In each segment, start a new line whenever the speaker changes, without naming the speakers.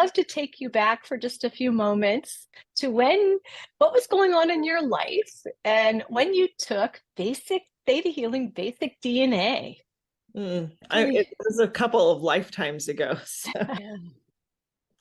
love to take you back for just a few moments to what was going on in your life and when you took basic theta healing, basic DNA.
It was a couple of lifetimes ago. So,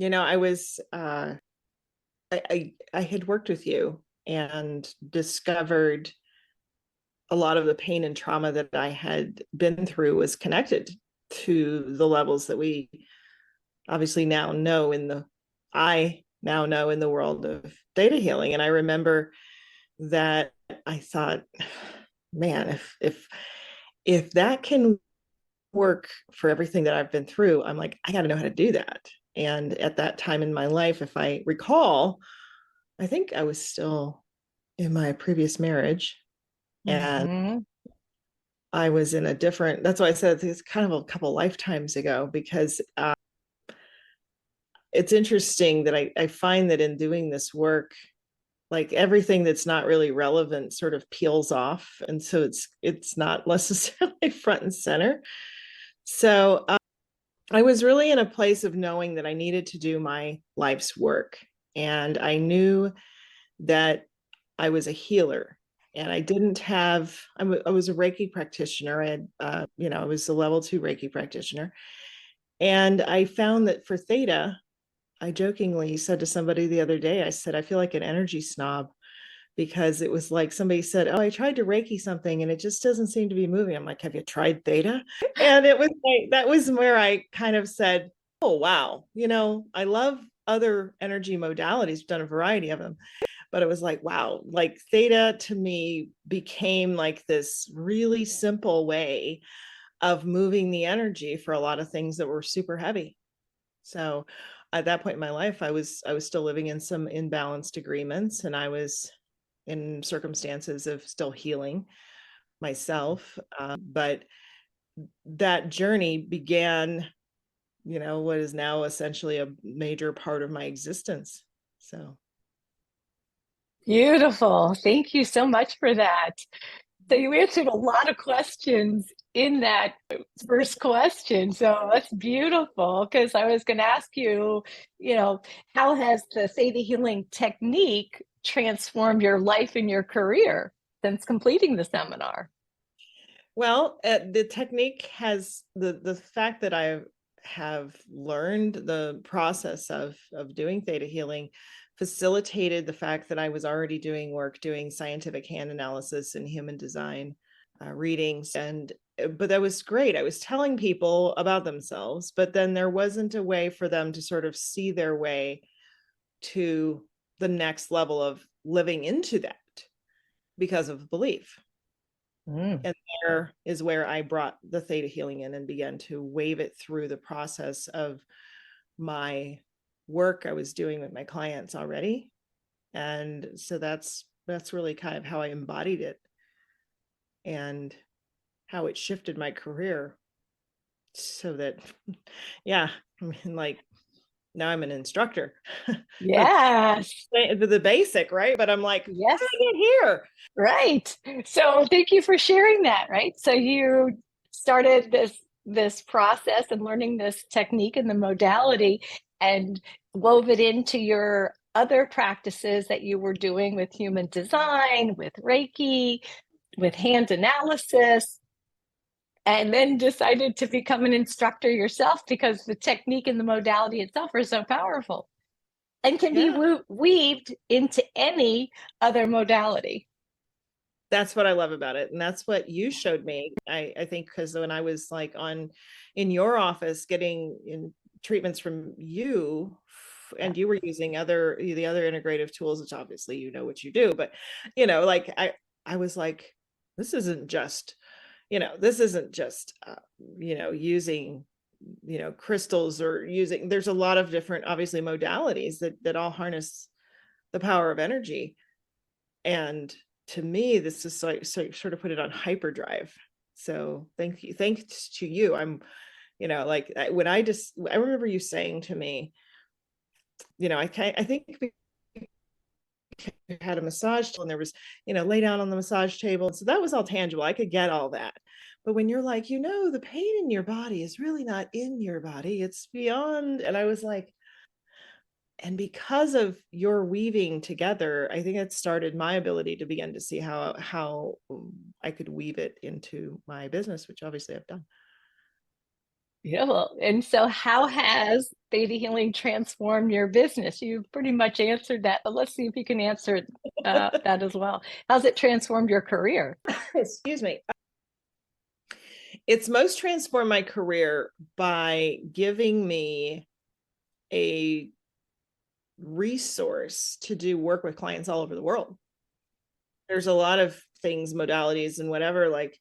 I was, I had worked with you and discovered a lot of the pain and trauma that I had been through was connected to the levels that we obviously I now know in the world of theta healing. And I remember that I thought, man, if that can work for everything that I've been through, I'm like, I got to know how to do that. And at that time in my life, if I recall, I think I was still in my previous marriage, and I was in a different, that's why I said it's kind of a couple lifetimes ago, because it's interesting that I find that in doing this work, like everything that's not really relevant sort of peels off. And so it's not necessarily front and center. So I was really in a place of knowing that I needed to do my life's work. And I knew that I was a healer, and I didn't have, I was a Reiki practitioner. I had, I was a level 2 Reiki practitioner. And I found that for theta, I jokingly said to somebody the other day, I said, I feel like an energy snob, because it was like somebody said, oh, I tried to Reiki something and it just doesn't seem to be moving. I'm like, have you tried theta? And it was like, that was where I kind of said, oh, wow, I love other energy modalities, I've done a variety of them. But it was like, wow, like theta to me became like this really simple way of moving the energy for a lot of things that were super heavy. So at that point in my life, I was still living in some imbalanced agreements, and I was in circumstances of still healing myself. But that journey began, what is now essentially a major part of my existence. So
Beautiful. Thank you so much for that. So you answered a lot of questions in that first question. So that's beautiful, because I was going to ask you, how has the theta healing technique transformed your life and your career since completing the seminar?
well, the technique has the fact that I have learned the process of doing theta healing facilitated the fact that I was already doing work doing scientific hand analysis and human design readings. And but that was great. I was telling people about themselves, but then there wasn't a way for them to sort of see their way to the next level of living into that because of belief. And there is where I brought the theta healing in and began to wave it through the process of my work I was doing with my clients already. And so that's really kind of how I embodied it and how it shifted my career, so that yeah, I mean, like, now I'm an instructor.
Yes.
The basic, right? But I'm like, how
Yes.
did I get here?
Right. So thank you for sharing that, right? So you started this process and learning this technique and the modality and wove it into your other practices that you were doing with human design, with Reiki, with hand analysis, and then decided to become an instructor yourself because the technique and the modality itself are so powerful and can be
Yeah,
weaved into any other modality.
that's what I love about it. And that's what you showed me. I think because when I was like in your office getting in treatments from you, and you were using the other integrative tools, which obviously what you do, but like I was like, this isn't just using crystals, or using, there's a lot of different obviously modalities that all harness the power of energy. And to me, this is like, so sort of put it on hyperdrive. So thanks to you. I'm like, I remember you saying to me, I think we had a massage table, and there was lay down on the massage table, so that was all tangible, I could get all that. But when you're like, the pain in your body is really not in your body, it's beyond. And I was like, And because of your weaving together, I think it started my ability to begin to see how I could weave it into my business, which obviously I've done.
Yeah, well, and so how has Theta Healing transformed your business? You pretty much answered that, but let's see if you can answer that as well. How's it transformed your career?
Excuse me. It's most transformed my career by giving me a resource to do work with clients all over the world. There's a lot of things, modalities, and whatever, like,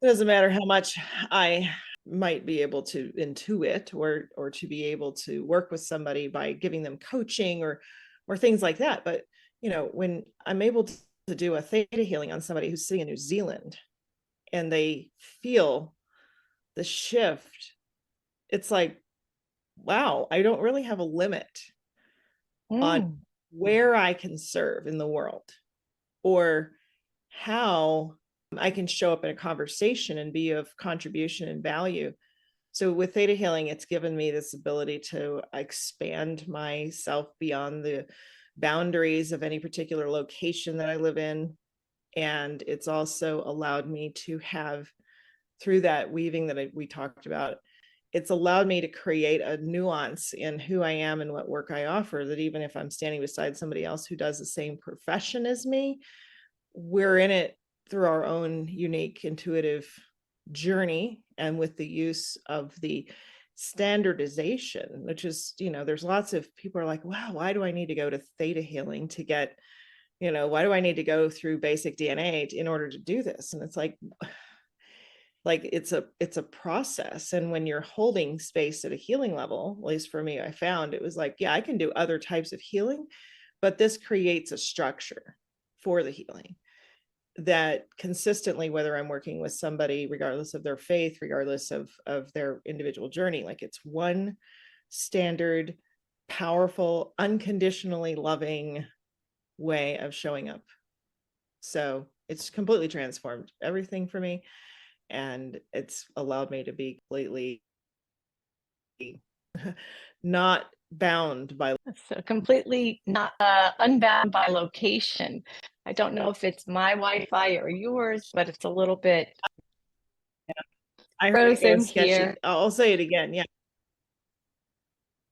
it doesn't matter how much I might be able to intuit or to be able to work with somebody by giving them coaching or things like that. But when I'm able to do a theta healing on somebody who's sitting in New Zealand and they feel the shift, it's like, wow, I don't really have a limit on
Mm.
where I can serve in the world or how I can show up in a conversation and be of contribution and value. So with theta healing, it's given me this ability to expand myself beyond the boundaries of any particular location that I live in. And it's also allowed me to have, through that weaving that we talked about, it's allowed me to create a nuance in who I am and what work I offer, that even if I'm standing beside somebody else who does the same profession as me, we're in it through our own unique intuitive journey and with the use of the standardization, which is, there's lots of people are like, wow, why do I need to go to theta healing to get, why do I need to go through basic DNA in order to do this? And it's like it's a process. And when you're holding space at a healing level, at least for me, I found it was like, yeah, I can do other types of healing, but this creates a structure for the healing that consistently, whether I'm working with somebody, regardless of their faith, regardless of their individual journey, like it's one standard, powerful, unconditionally loving way of showing up. So it's completely transformed everything for me. And it's allowed me to be completely not bound by.
So completely not unbound by location. I don't know if it's my Wi-Fi or yours, but it's a little bit
I heard it go
frozen
sketchy.
here.
I'll say it again. Yeah.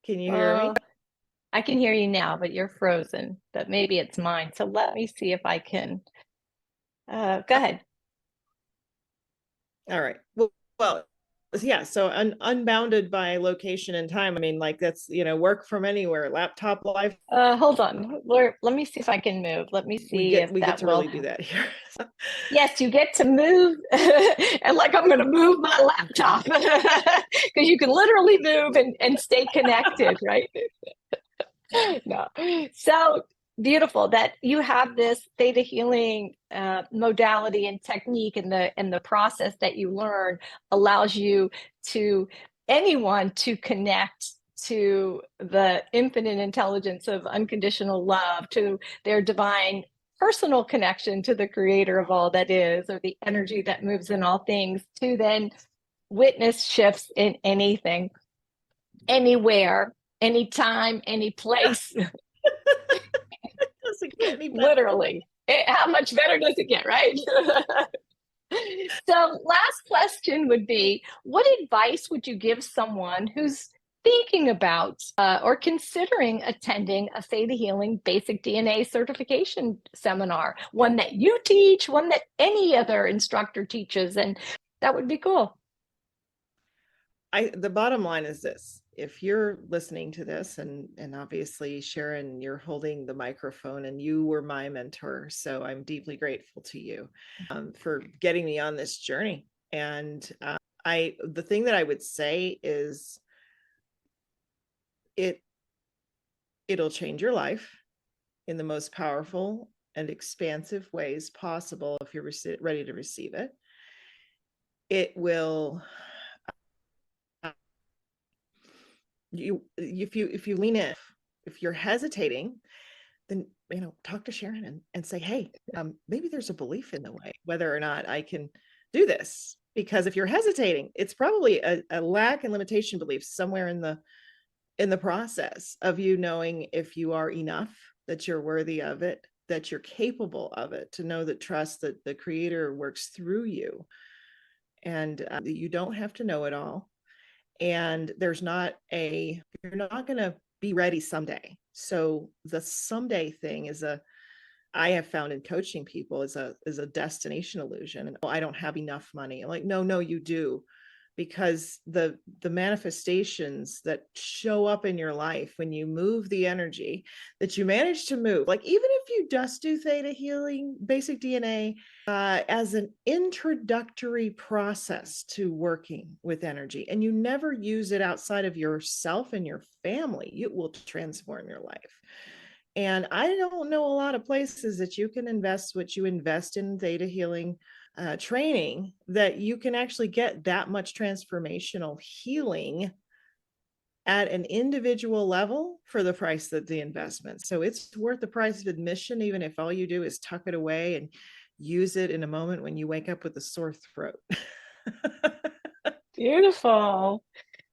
Can you hear me?
Oh, I can hear you now, but you're frozen. But maybe it's mine. So let me see if I can. Go ahead.
All right. Well, yeah. So unbounded by location and time. I mean, like that's, work from anywhere, laptop, live.
Hold on. Let me see if I can move. Let me see if
We get
that
to
will
really do
help.
that here.
Yes, you get to move, and like I'm going to move my laptop because you can literally move and stay connected, right? No. So beautiful that you have this theta healing modality and technique, and the process that you learn allows you to anyone to connect to the infinite intelligence of unconditional love, to their divine personal connection to the creator of all that is, or the energy that moves in all things, to then witness shifts in anything, anywhere, anytime, any place.
Doesn't get any better.
Literally. How much better does it get, right? So, last question would be, what advice would you give someone who's thinking about or considering attending a Theta Healing Basic DNA certification seminar? One that you teach, one that any other instructor teaches, and that would be cool.
The bottom line is this: if you're listening to this, and obviously Sharon, you're holding the microphone, and you were my mentor, so I'm deeply grateful to you for getting me on this journey. And the thing that I would say is it'll change your life in the most powerful and expansive ways possible if you're ready to receive it. It will, if you lean in, if you're hesitating, then talk to Sharon and say, hey, maybe there's a belief in the way whether or not I can do this. Because if you're hesitating, it's probably a lack and limitation belief somewhere in the in the process of you knowing if you are enough, that you're worthy of it, that you're capable of it, to know that trust that the creator works through you, and you don't have to know it all. And there's not a, you're not going to be ready someday. So the someday thing is a, I have found in coaching people is a destination illusion. And oh, I don't have enough money. I'm like, no, you do, because the manifestations that show up in your life when you move the energy that you manage to move, like even if you just do theta healing, basic DNA, as an introductory process to working with energy, and you never use it outside of yourself and your family, it will transform your life. And I don't know a lot of places that you can invest what you invest in theta healing training, that you can actually get that much transformational healing at an individual level for the price that the investment. So it's worth the price of admission, even if all you do is tuck it away and use it in a moment when you wake up with a sore throat.
Beautiful.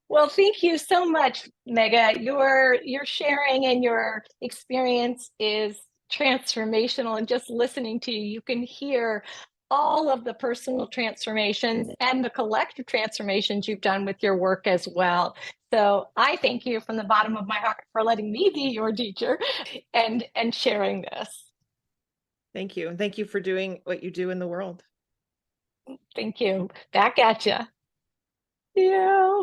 Well, thank you so much, Megha. Your sharing and your experience is transformational. And just listening to you, you can hear all of the personal transformations and the collective transformations you've done with your work as well. So I thank you from the bottom of my heart for letting me be your teacher and sharing this.
Thank you. And thank you for doing what you do in the world.
Thank you. Back at you. Yeah.